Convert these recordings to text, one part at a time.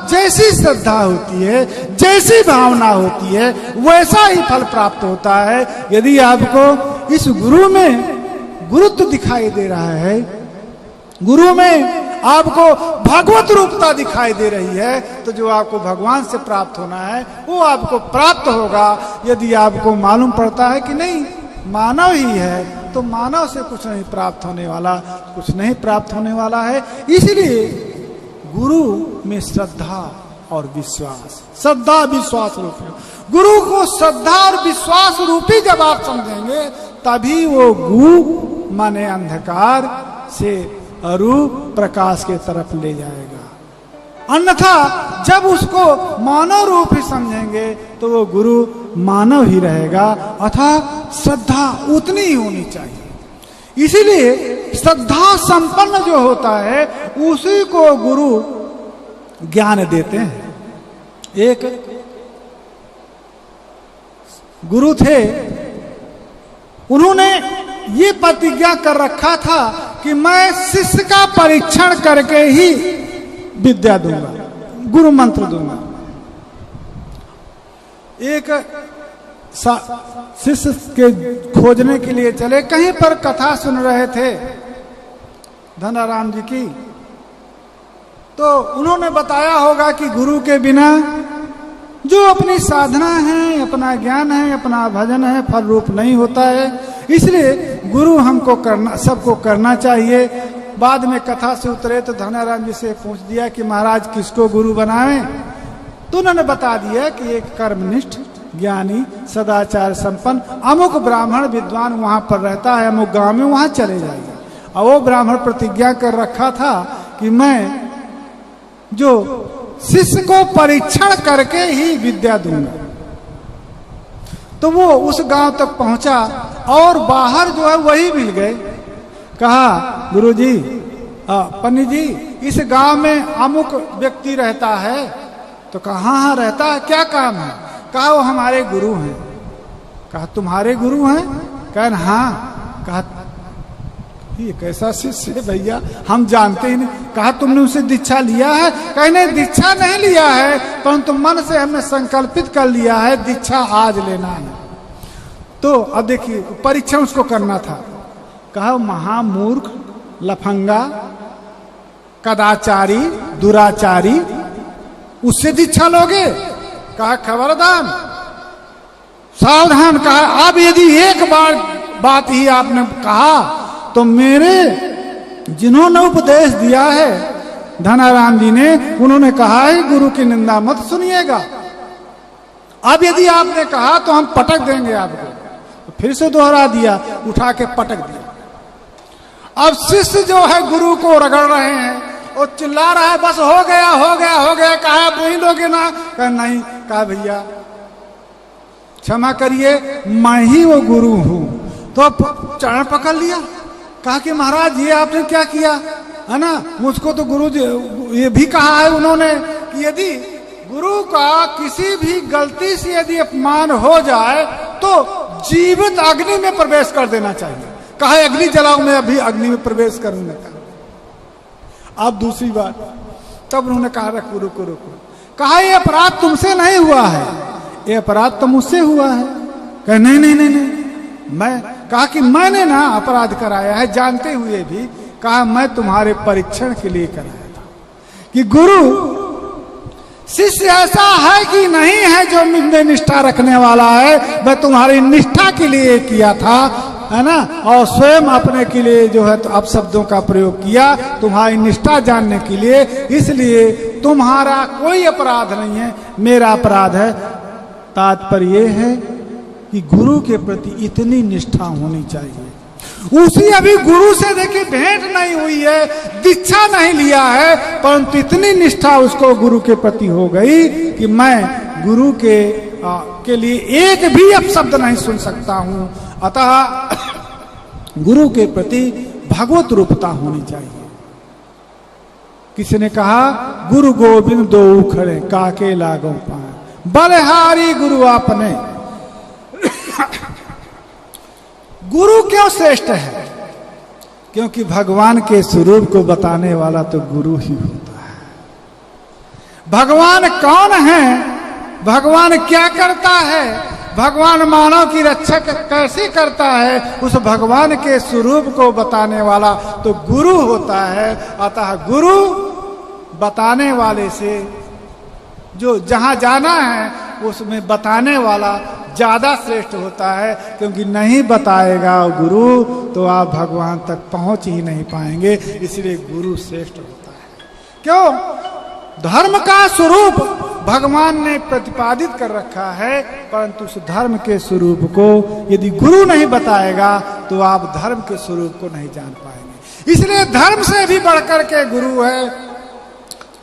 जैसी श्रद्धा होती है, जैसी भावना होती है, वैसा ही फल प्राप्त होता है। यदि आपको इस गुरु में गुरुत्व दिखाई दे रहा है, गुरु में आपको भगवत रूपता दिखाई दे रही है, तो जो आपको भगवान से प्राप्त होना है वो आपको प्राप्त होगा। यदि आपको मालूम पड़ता है कि नहीं मानव ही है, तो मानव से कुछ नहीं प्राप्त होने वाला, कुछ नहीं प्राप्त होने वाला है। इसलिए गुरु में श्रद्धा और विश्वास, श्रद्धा विश्वास रूपी गुरु को श्रद्धा और विश्वास रूपी जब आप समझेंगे, तभी वो गु माने अंधकार से अरूप प्रकाश के तरफ ले जाएगा। अन्यथा जब उसको मानव रूप ही समझेंगे तो वो गुरु मानव ही रहेगा, अतः श्रद्धा उतनी ही होनी चाहिए। इसीलिए श्रद्धा संपन्न जो होता है उसी को गुरु ज्ञान देते हैं। एक गुरु थे, उन्होंने ये प्रतिज्ञा कर रखा था कि मैं शिष्य का परीक्षण करके ही विद्या दूंगा, गुरु मंत्र दूंगा। एक शिष्य के खोजने के लिए चले, कहीं पर कथा सुन रहे थे धनाराम जी की, तो उन्होंने बताया होगा कि गुरु के बिना जो अपनी साधना है, अपना ज्ञान है, अपना भजन है, फल रूप नहीं होता है। इसलिए गुरु हमको करना, सबको करना चाहिए। बाद में कथा से उतरे तो धनाराम जी से पूछ दिया कि महाराज किसको गुरु बनावें, तो उन्होंने बता दिया कि एक कर्मनिष्ठ ज्ञानी सदाचार संपन्न अमुक ब्राह्मण विद्वान वहां पर रहता है, अमुक गांव में, वहां चले जाइए। और वो ब्राह्मण प्रतिज्ञा कर रखा था कि मैं जो शिष्य को परीक्षण करके ही विद्या दूंगा। तो वो उस गांव तक पहुंचा और बाहर जो है वही मिल गए। कहा गुरुजी, पंडित जी, इस गांव में अमुक व्यक्ति रहता है। तो कहा हाँ रहता है, क्या काम है? कहा वो हमारे गुरु हैं। कहा तुम्हारे गुरु हैं? कहा हाँ। कहा ये कैसा शिष्य है भैया, हम जानते ही नहीं। कहा तुमने उसे दीक्षा लिया है? कहा नहीं दीक्षा नहीं लिया है, परंतु मन से हमने संकल्पित कर लिया है दीक्षा आज लेना है। तो अब देखिए परीक्षण उसको करना था। कहा महामूर्ख, लफंगा, कदाचारी, दुराचारी, उससे दीक्षा लोगे? कहा खबरदार, सावधान। कहा अब यदि एक बार बात ही आपने कहा तो मेरे जिन्होंने उपदेश दिया है धनाराम जी ने, उन्होंने कहा है गुरु की निंदा मत सुनिएगा। अब यदि आपने कहा तो हम पटक देंगे आपको। तो फिर से दोहरा दिया, उठा के पटक दिया। अब शिष्य जो है गुरु को रगड़ रहे हैं और चिल्ला रहा है बस हो गया हो गया हो गया। कहा आप नहीं लोगे ना? कहा नहीं। कहा भैया क्षमा करिए, मैं ही वो गुरु हूं। तो चरण पकड़ लिया। कहा कि महाराज ये आपने क्या किया है ना, मुझको तो गुरु जी ये भी कहा है उन्होंने कि यदि गुरु का किसी भी गलती से यदि अपमान हो जाए तो जीवित अग्नि में प्रवेश कर देना चाहिए। कहा अग्नि जलाओ, मैं अभी अग्नि में प्रवेश करूंगा। अब दूसरी बात, तब उन्होंने कहा रुको रुको रुको। कहा ये अपराध तुमसे नहीं हुआ है, ये अपराध तो मुझसे हुआ है। कहा नहीं नहीं नहीं नहीं मैं। कहा कि मैंने ना अपराध कराया है जानते हुए भी। कहा मैं तुम्हारे परीक्षण के लिए कराया था कि गुरु शिष्य ऐसा है कि नहीं है जो मुझमें निष्ठा रखने वाला है। मैं तुम्हारी निष्ठा के लिए किया था, है ना, और स्वयं अपने के लिए जो है तो अपशब्दों का प्रयोग किया तुम्हारी निष्ठा जानने के लिए। इसलिए तुम्हारा कोई अपराध नहीं है, मेरा अपराध है। तात्पर्य यह है कि गुरु के प्रति इतनी निष्ठा होनी चाहिए। उसी अभी गुरु से देखिए भेंट नहीं हुई है, दीक्षा नहीं लिया है, परंतु इतनी निष्ठा उसको गुरु के प्रति हो गई कि मैं गुरु के लिए एक भी अपशब्द नहीं सुन सकता हूं। अतः गुरु के प्रति भगवत रूपता होनी चाहिए। किसी ने कहा गुरु गोविंद दो खड़े काके लागो पाए, बलहारी गुरु आपने। गुरु क्यों श्रेष्ठ है? क्योंकि भगवान के स्वरूप को बताने वाला तो गुरु ही होता है। भगवान कौन है, भगवान क्या करता है, भगवान मानव की रक्षा कैसे करता है, उस भगवान के स्वरूप को बताने वाला तो गुरु होता है। अतः गुरु बताने वाले से जो जहां जाना है उसमें बताने वाला ज्यादा श्रेष्ठ होता है, क्योंकि नहीं बताएगा गुरु तो आप भगवान तक पहुंच ही नहीं पाएंगे। इसलिए गुरु श्रेष्ठ होता है। क्यों? धर्म का स्वरूप भगवान ने प्रतिपादित कर रखा है, परंतु उस धर्म के स्वरूप को यदि गुरु नहीं बताएगा तो आप धर्म के स्वरूप को नहीं जान पाएंगे। इसलिए धर्म से भी बढ़कर के गुरु है,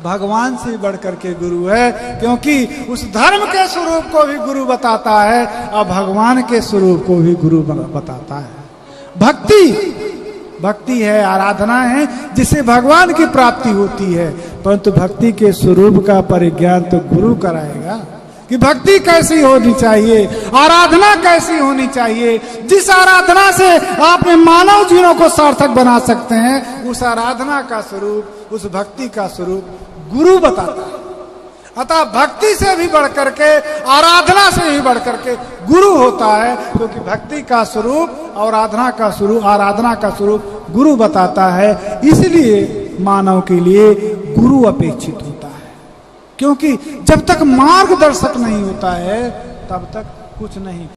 भगवान से बढ़कर के गुरु है, क्योंकि उस धर्म के स्वरूप को भी गुरु बताता है और भगवान के स्वरूप को भी गुरु बताता है। भक्ति है, आराधना है, जिससे भगवान की प्राप्ति होती है, परंतु भक्ति के स्वरूप का परिज्ञान तो गुरु कराएगा कि भक्ति कैसी होनी चाहिए, आराधना कैसी होनी चाहिए। जिस आराधना से आपने मानव जीवनों को सार्थक बना सकते हैं, उस आराधना का स्वरूप, उस भक्ति का स्वरूप गुरु बताता है। अतः भक्ति से भी बढ़कर के, आराधना से भी बढ़कर के गुरु होता है, क्योंकि भक्ति का स्वरूप और आराधना का स्वरूप गुरु बताता है। इसलिए मानव के लिए गुरु अपेक्षित होता है, क्योंकि जब तक मार्गदर्शक नहीं होता है तब तक कुछ नहीं।